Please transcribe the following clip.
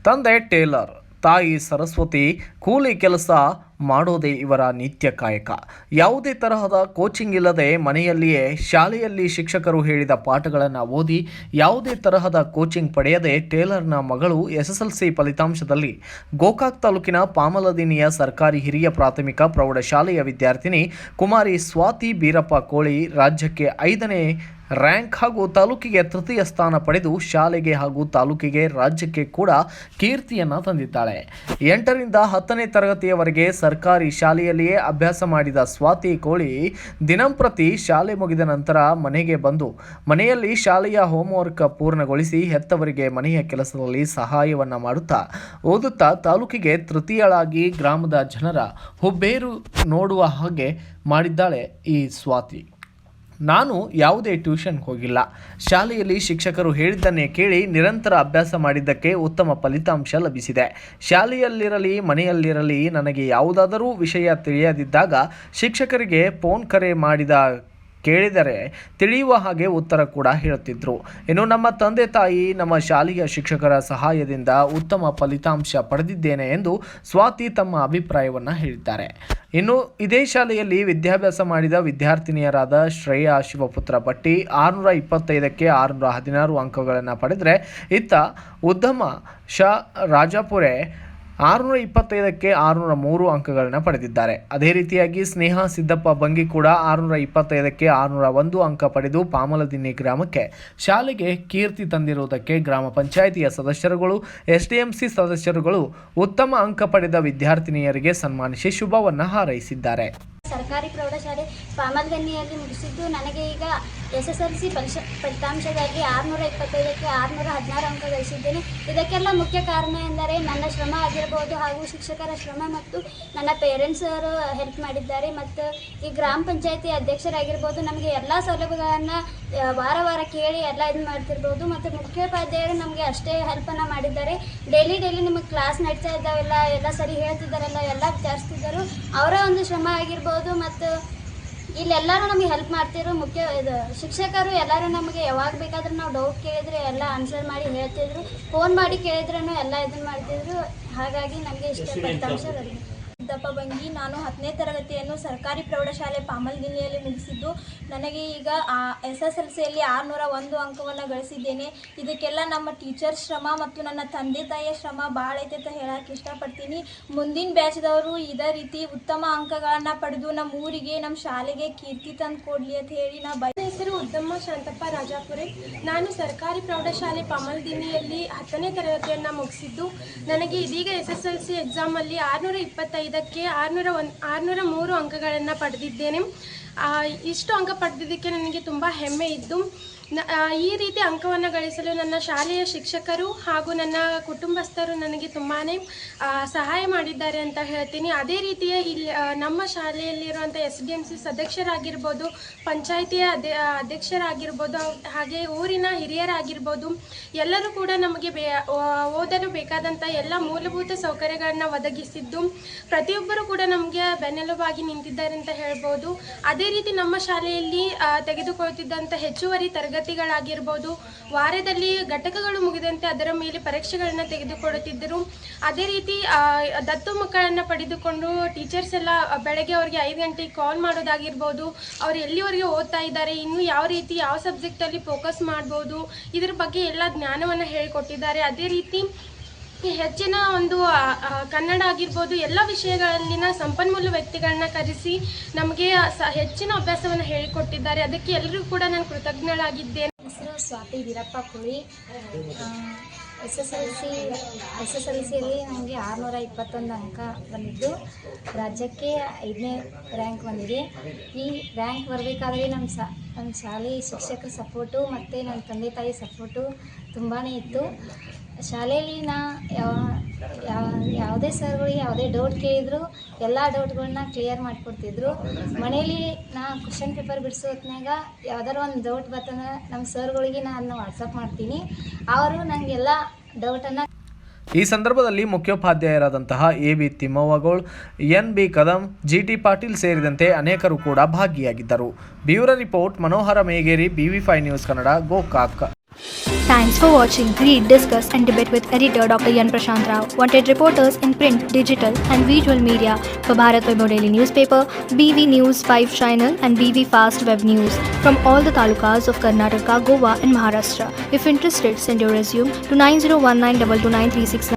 ತಂದೆ ಟೇಲರ್, ತಾಯಿ ಸರಸ್ವತಿ. ಕೂಲಿ ಕೆಲಸ ಮಾಡೋದೇ ಇವರ ನಿತ್ಯ ಕಾಯಕ. ಯಾವುದೇ ತರಹದ ಕೋಚಿಂಗ್ ಇಲ್ಲದೆ ಮನೆಯಲ್ಲಿಯೇ ಶಾಲೆಯಲ್ಲಿ ಶಿಕ್ಷಕರು ಹೇಳಿದ ಪಾಠಗಳನ್ನು ಓದಿ ಯಾವುದೇ ತರಹದ ಕೋಚಿಂಗ್ ಪಡೆಯದೆ ಟೇಲರ್ನ ಮಗಳು SSLC ಫಲಿತಾಂಶದಲ್ಲಿ ಗೋಕಾಕ್ ತಾಲೂಕಿನ ಪಾಮಲದಿನಿಯ ಸರ್ಕಾರಿ ಹಿರಿಯ ಪ್ರಾಥಮಿಕ ಪ್ರೌಢಶಾಲೆಯ ವಿದ್ಯಾರ್ಥಿನಿ ಕುಮಾರಿ ಸ್ವಾತಿ ಬೀರಪ್ಪ ಕೋಳಿ ರಾಜ್ಯಕ್ಕೆ 5ನೇ ರ್ಯಾಂಕ್ ಹಾಗೂ ತಾಲೂಕಿಗೆ ತೃತೀಯ ಸ್ಥಾನ ಪಡೆದು ಶಾಲೆಗೆ ಹಾಗೂ ತಾಲೂಕಿಗೆ ರಾಜ್ಯಕ್ಕೆ ಕೂಡ ಕೀರ್ತಿಯನ್ನು ತಂದಿದ್ದಾಳೆ. 8ರಿಂದ 10ನೇ ತರಗತಿಯವರೆಗೆ ಸರ್ಕಾರಿ ಶಾಲೆಯಲ್ಲಿಯೇ ಅಭ್ಯಾಸ ಮಾಡಿದ ಸ್ವಾತಿ ಕೋಳಿ ದಿನಂಪ್ರತಿ ಶಾಲೆ ಮುಗಿದ ನಂತರ ಮನೆಗೆ ಬಂದು ಮನೆಯಲ್ಲಿ ಶಾಲೆಯ ಹೋಮ್ವರ್ಕ್ ಪೂರ್ಣಗೊಳಿಸಿ ಹೆತ್ತವರಿಗೆ ಮನೆಯ ಕೆಲಸದಲ್ಲಿ ಸಹಾಯವನ್ನು ಮಾಡುತ್ತಾ ಓದುತ್ತಾ ತಾಲೂಕಿಗೆ ತೃತೀಯಳಾಗಿ ಗ್ರಾಮದ ಜನರ ಹುಬ್ಬೇರು ನೋಡುವ ಹಾಗೆ ಮಾಡಿದ್ದಾಳೆ ಈ ಸ್ವಾತಿ. ನಾನು ಯಾವುದೇ ಟ್ಯೂಷನ್ ಹೋಗಿಲ್ಲ. ಶಾಲೆಯಲ್ಲಿ ಶಿಕ್ಷಕರು ಹೇಳಿದ್ದನ್ನೇ ಕೇಳಿ ನಿರಂತರ ಅಭ್ಯಾಸ ಮಾಡಿದ್ದಕ್ಕೆ ಉತ್ತಮ ಫಲಿತಾಂಶ ಲಭಿಸಿದೆ. ಶಾಲೆಯಲ್ಲಿರಲಿ ಮನೆಯಲ್ಲಿರಲಿ ನನಗೆ ಯಾವುದಾದರೂ ವಿಷಯ ತಿಳಿಯದಿದ್ದಾಗ ಶಿಕ್ಷಕರಿಗೆ ಫೋನ್ ಕರೆ ಕೇಳಿದರೆ ತಿಳಿಯುವ ಹಾಗೆ ಉತ್ತರ ಕೂಡ ಹೇಳುತ್ತಿದ್ದರು. ಇನ್ನು ನಮ್ಮ ತಂದೆ ತಾಯಿ, ನಮ್ಮ ಶಾಲೆಯ ಶಿಕ್ಷಕರ ಸಹಾಯದಿಂದ ಉತ್ತಮ ಫಲಿತಾಂಶ ಪಡೆದಿದ್ದೇನೆ ಎಂದು ಸ್ವಾತಿ ತಮ್ಮ ಅಭಿಪ್ರಾಯವನ್ನು ಹೇಳಿದ್ದಾರೆ. ಇನ್ನು ಇದೇ ಶಾಲೆಯಲ್ಲಿ ವಿದ್ಯಾಭ್ಯಾಸ ಮಾಡಿದ ವಿದ್ಯಾರ್ಥಿನಿಯರಾದ ಶ್ರೇಯಾ ಶಿವಪುತ್ರ ಭಟ್ಟಿ 625ಕ್ಕೆ 616 ಅಂಕಗಳನ್ನು ಪಡೆದರೆ, ಇತ್ತ ಉದ್ದಮ ಶಾ ರಾಜಾಪುರೆ 625ಕ್ಕೆ 603 ಅಂಕಗಳನ್ನು ಪಡೆದಿದ್ದಾರೆ. ಅದೇ ರೀತಿಯಾಗಿ ಸ್ನೇಹ ಸಿದ್ದಪ್ಪ ಬಂಗಿ ಕೂಡ 625ಕ್ಕೆ 601 ಅಂಕ ಪಡೆದು ಪಾಮಲದಿನ್ನಿ ಗ್ರಾಮಕ್ಕೆ ಶಾಲೆಗೆ ಕೀರ್ತಿ ತಂದಿರುವುದಕ್ಕೆ ಗ್ರಾಮ ಪಂಚಾಯಿತಿಯ ಸದಸ್ಯರುಗಳು, SDMC ಸದಸ್ಯರುಗಳು ಉತ್ತಮ ಅಂಕ ಪಡೆದ ವಿದ್ಯಾರ್ಥಿನಿಯರಿಗೆ ಸನ್ಮಾನಿಸಿ ಶುಭವನ್ನು ಹಾರೈಸಿದ್ದಾರೆ. ಸರ್ಕಾರಿ ಪ್ರೌಢಶಾಲೆ ಪಾಮಲದಿನ್ನಿಯಲ್ಲಿ ಮುಗಿಸಿದ್ದು ನನಗೆ ಈಗ SSLC ಫಲಿತಾಂಶದಲ್ಲಿ 625ಕ್ಕೆ 616 ಅಂಕ ಗಳಿಸಿದ್ದೇನೆ. ಇದಕ್ಕೆಲ್ಲ ಮುಖ್ಯ ಕಾರಣ ಎಂದರೆ ನನ್ನ ಶ್ರಮ ಆಗಿರಬಹುದು ಹಾಗೂ ಶಿಕ್ಷಕರ ಶ್ರಮ ಮತ್ತು ನನ್ನ ಪೇರೆಂಟ್ಸ್ ಅವರು ಹೆಲ್ಪ್ ಮಾಡಿದ್ದಾರೆ. ಮತ್ತು ಈ ಗ್ರಾಮ ಪಂಚಾಯತಿ ಅಧ್ಯಕ್ಷರಾಗಿರ್ಬೋದು ನಮಗೆ ಎಲ್ಲ ಸೌಲಭ್ಯಗಳನ್ನು ವಾರ ಕೇಳಿ ಎಲ್ಲ ಇದು ಮಾಡ್ತಿರ್ಬೋದು. ಮತ್ತು ಮುಖ್ಯೋಪಾಧ್ಯಾಯರು ನಮಗೆ ಅಷ್ಟೇ ಹೆಲ್ಪನ್ನು ಮಾಡಿದ್ದಾರೆ. ಡೈಲಿ ನಿಮಗೆ ಕ್ಲಾಸ್ ನಡೀತಾ ಇದ್ದಾವೆಲ್ಲ ಎಲ್ಲ ಸರಿ ಹೇಳ್ತಿದ್ದಾರಲ್ಲ ಎಲ್ಲ ವಿಚಾರಿಸ್ತಿದ್ದರು. ಅವರ ಒಂದು ಶ್ರಮ ಆಗಿರ್ಬೋದು. ಮತ್ತು ಇಲ್ಲೆಲ್ಲರೂ ನಮಗೆ ಹೆಲ್ಪ್ ಮಾಡ್ತಿದ್ರು. ಶಿಕ್ಷಕರು ಎಲ್ಲರೂ ನಮಗೆ ಯಾವಾಗ ಬೇಕಾದ್ರೂ ನಾವು ಡೌಟ್ ಕೇಳಿದರೆ ಎಲ್ಲ ಆನ್ಸರ್ ಮಾಡಿ ಹೇಳ್ತಿದ್ರು. ಫೋನ್ ಮಾಡಿ ಕೇಳಿದ್ರೂ ಎಲ್ಲ ಇದನ್ನು ಮಾಡ್ತಿದ್ರು. ಹಾಗಾಗಿ ನನಗೆ ಇಷ್ಟ ಫಲಿತಾಂಶ ಬರಲಿ. ಸಿದ್ದಪ್ಪ ಬಂಗಿ, ನಾನು 10ನೇ ತರಗತಿಯನ್ನು ಸರ್ಕಾರಿ ಪ್ರೌಢಶಾಲೆ ಪಾಮಲದಿನ್ನಿಯಲ್ಲಿ ಮುಗಿಸಿದ್ದು ನನಗೆ ಈಗ SSLCಯಲ್ಲಿ 601 ಅಂಕವನ್ನು ಗಳಿಸಿದ್ದೇನೆ. ಇದಕ್ಕೆಲ್ಲ ನಮ್ಮ ಟೀಚರ್ ಶ್ರಮ ಮತ್ತು ನನ್ನ ತಂದೆ ತಾಯಿಯ ಶ್ರಮ ಭಾಳ ಐತೆ ಅಂತ ಹೇಳಕ್ಕೆ ಇಷ್ಟಪಡ್ತೀನಿ. ಮುಂದಿನ ಬ್ಯಾಚ್ದವರು ಇದೇ ರೀತಿ ಉತ್ತಮ ಅಂಕಗಳನ್ನು ಪಡೆದು ನಮ್ಮ ಊರಿಗೆ ನಮ್ಮ ಶಾಲೆಗೆ ಕೀರ್ತಿ ತಂದು ಕೊಡಲಿ ಅಂತ ಹೇಳಿ ನನ್ನ ಹೆಸರು ಉದ್ದಮ್ಮ ಶಾಂತಪ್ಪ ರಾಜಾಪುರೆ. ನಾನು ಸರ್ಕಾರಿ ಪ್ರೌಢಶಾಲೆ ಪಾಮಲದಿನ್ನಿಯಲ್ಲಿ 10ನೇ ತರಗತಿಯನ್ನು ಮುಗಿಸಿದ್ದು ನನಗೆ ಇದೀಗ SSLC ಎಕ್ಸಾಮಲ್ಲಿ 625ಕ್ಕೆ 603 ಅಂಕಗಳನ್ನು ಪಡೆದಿದ್ದೇನೆ. ಇಷ್ಟು ಅಂಕ ಪಡೆದಿದ್ದಕ್ಕೆ ನನಗೆ ತುಂಬ ಹೆಮ್ಮೆ ಇದ್ದು, ಈ ರೀತಿ ಅಂಕವನ್ನು ಗಳಿಸಲು ನನ್ನ ಶಾಲೆಯ ಶಿಕ್ಷಕರು ಹಾಗೂ ನನ್ನ ಕುಟುಂಬಸ್ಥರು ನನಗೆ ತುಂಬಾ ಸಹಾಯ ಮಾಡಿದ್ದಾರೆ ಅಂತ ಹೇಳ್ತೀನಿ. ಅದೇ ರೀತಿಯ ಇಲ್ಲಿ ನಮ್ಮ ಶಾಲೆಯಲ್ಲಿರುವಂಥ SDMC ಸದಸ್ಯರಾಗಿರ್ಬೋದು, ಪಂಚಾಯಿತಿಯ ಅಧ್ಯಕ್ಷರಾಗಿರ್ಬೋದು, ಹಾಗೆ ಊರಿನ ಹಿರಿಯರಾಗಿರ್ಬೋದು, ಎಲ್ಲರೂ ಕೂಡ ನಮಗೆ ಓದಲು ಬೇಕಾದಂಥ ಎಲ್ಲ ಮೂಲಭೂತ ಸೌಕರ್ಯಗಳನ್ನು ಒದಗಿಸಿದ್ದು ಪ್ರತಿಯೊಬ್ಬರು ಕೂಡ ನಮಗೆ ಬೆನ್ನೆಲುಬಾಗಿ ನಿಂತಿದ್ದಾರೆ ಅಂತ ಹೇಳ್ಬೋದು. ಅದೇ ರೀತಿ ನಮ್ಮ ಶಾಲೆಯಲ್ಲಿ ತೆಗೆದುಕೊಳ್ತಿದ್ದಂಥ ಹೆಚ್ಚುವರಿ ತರಗತಿಗಳಾಗಿರ್ಬೋದು, ವಾರದಲ್ಲಿ ಘಟಕಗಳು ಮುಗಿದಂತೆ ಅದರ ಮೇಲೆ ಪರೀಕ್ಷೆಗಳನ್ನು ತೆಗೆದುಕೊಳ್ಳುತ್ತಿದ್ದರು. ಅದೇ ರೀತಿ ದತ್ತು ಮಕ್ಕಳನ್ನು ಪಡೆದುಕೊಂಡು ಟೀಚರ್ಸ್ ಎಲ್ಲ ಬೆಳಗ್ಗೆ ಅವರಿಗೆ 5 ಗಂಟೆಗೆ ಕಾಲ್ ಮಾಡೋದಾಗಿರ್ಬೋದು, ಅವರು ಎಲ್ಲಿವರೆಗೆ ಓದ್ತಾ ಇದ್ದಾರೆ, ಇನ್ನು ಯಾವ ರೀತಿ ಯಾವ ಸಬ್ಜೆಕ್ಟಲ್ಲಿ ಫೋಕಸ್ ಮಾಡ್ಬೋದು, ಇದ್ರ ಬಗ್ಗೆ ಎಲ್ಲ ಜ್ಞಾನವನ್ನು ಹೇಳಿಕೊಟ್ಟಿದ್ದಾರೆ. ಅದೇ ರೀತಿ ಹೆಚ್ಚಿನ ಒಂದು ಕನ್ನಡ ಆಗಿರ್ಬೋದು ಎಲ್ಲ ವಿಷಯಗಳಲ್ಲಿನ ಸಂಪನ್ಮೂಲ ವ್ಯಕ್ತಿಗಳನ್ನ ಕರೆಸಿ ನಮಗೆ ಹೆಚ್ಚಿನ ಅಭ್ಯಾಸವನ್ನು ಹೇಳಿಕೊಟ್ಟಿದ್ದಾರೆ. ಅದಕ್ಕೆ ಎಲ್ಲರಿಗೂ ಕೂಡ ನಾನು ಕೃತಜ್ಞಳಾಗಿದ್ದೇನೆ. ಹೆಸರು ಸ್ವಾತಿ ಬೀರಪ್ಪ ಕೋಳಿ. SSLCಯಲ್ಲಿ ನನಗೆ 621 ಅಂಕ ಬಂದಿದ್ದು ರಾಜ್ಯಕ್ಕೆ 5ನೇ ರ್ಯಾಂಕ್ ಬಂದಿದೆ. ಈ ರ್ಯಾಂಕ್ ಬರಬೇಕಾದ್ರೆ ನಮ್ಮ ಶಾಲೆ ಶಿಕ್ಷಕರ ಸಪೋರ್ಟು ಮತ್ತು ನನ್ನ ತಂದೆ ತಾಯಿ ಸಪೋರ್ಟು ತುಂಬಾ ಇತ್ತು. ಶಾಲೆಯಲ್ಲಿ ಯಾವುದೇ ಸರ್ಗಳಿಗೆ ಯಾವುದೇ ಡೌಟ್ ಕೇಳಿದ್ರು ಎಲ್ಲ ಡೌಟ್ಗಳನ್ನ ಕ್ಲಿಯರ್ ಮಾಡಿಕೊಡ್ತಿದ್ರು. ಮನೇಲಿ ಕ್ವಶನ್ ಪೇಪರ್ ಬಿಡಿಸೋ ಹೊತ್ನಾಗ ಯಾವ್ದಾರು ಒಂದು ಡೌಟ್ ಬರ್ತಂದ್ರೆ ನಮ್ಮ ಸರ್ಗಳಿಗೆ ನಾನು ವಾಟ್ಸಪ್ ಮಾಡ್ತೀನಿ. ಅವರು ನನಗೆಲ್ಲ ಡೌಟನ್ನು ಈ ಸಂದರ್ಭದಲ್ಲಿ ಮುಖ್ಯೋಪಾಧ್ಯಾಯರಾದಂತಹ AB ತಿಮ್ಮವ್ವಗೋಳ್, NB Kadam, GT Patil ಸೇರಿದಂತೆ ಅನೇಕರು ಕೂಡ ಭಾಗಿಯಾಗಿದ್ದರು. Bureau report Manohara Megeri, BV5 news Kannada, Gokak. Thanks for watching, read, discuss and debate with editor Dr. Yan Prashant Rao. Wanted reporters in print, digital and visual media for Bharat Vaibhav Daily Newspaper, BV News 5 Channel and BV Fast Web News from all the talukas of Karnataka, Goa and Maharashtra. If interested, send your resume to 9019229369.